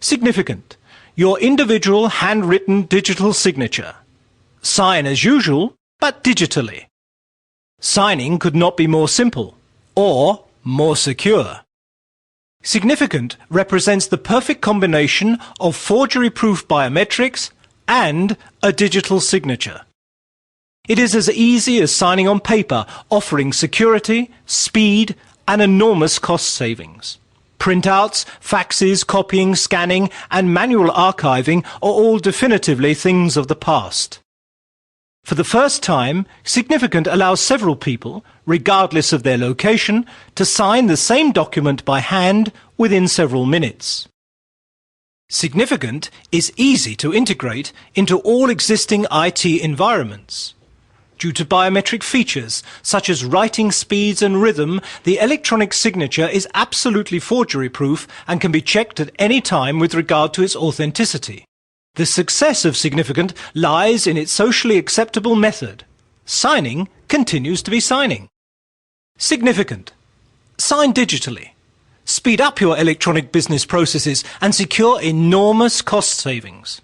Significant. Your individual handwritten digital signature. Sign as usual, but digitally. Signing could not be more simple or more secure. Significant represents the perfect combination of forgery-proof biometrics and a digital signature. It is as easy as signing on paper, offering security, speed, and enormous cost savings. Printouts, faxes, copying, scanning, and manual archiving are all definitively things of the past. For the first time, Significant allows several people, regardless of their location, to sign the same document by hand within several minutes. Significant is easy to integrate into all existing IT environments. Due to biometric features such as writing speeds and rhythm, the electronic signature is absolutely forgery-proof and can be checked at any time with regard to its authenticity. The success of Significant lies in its socially acceptable method. Signing continues to be signing. Significant. Sign digitally. Speed up your electronic business processes and secure enormous cost savings.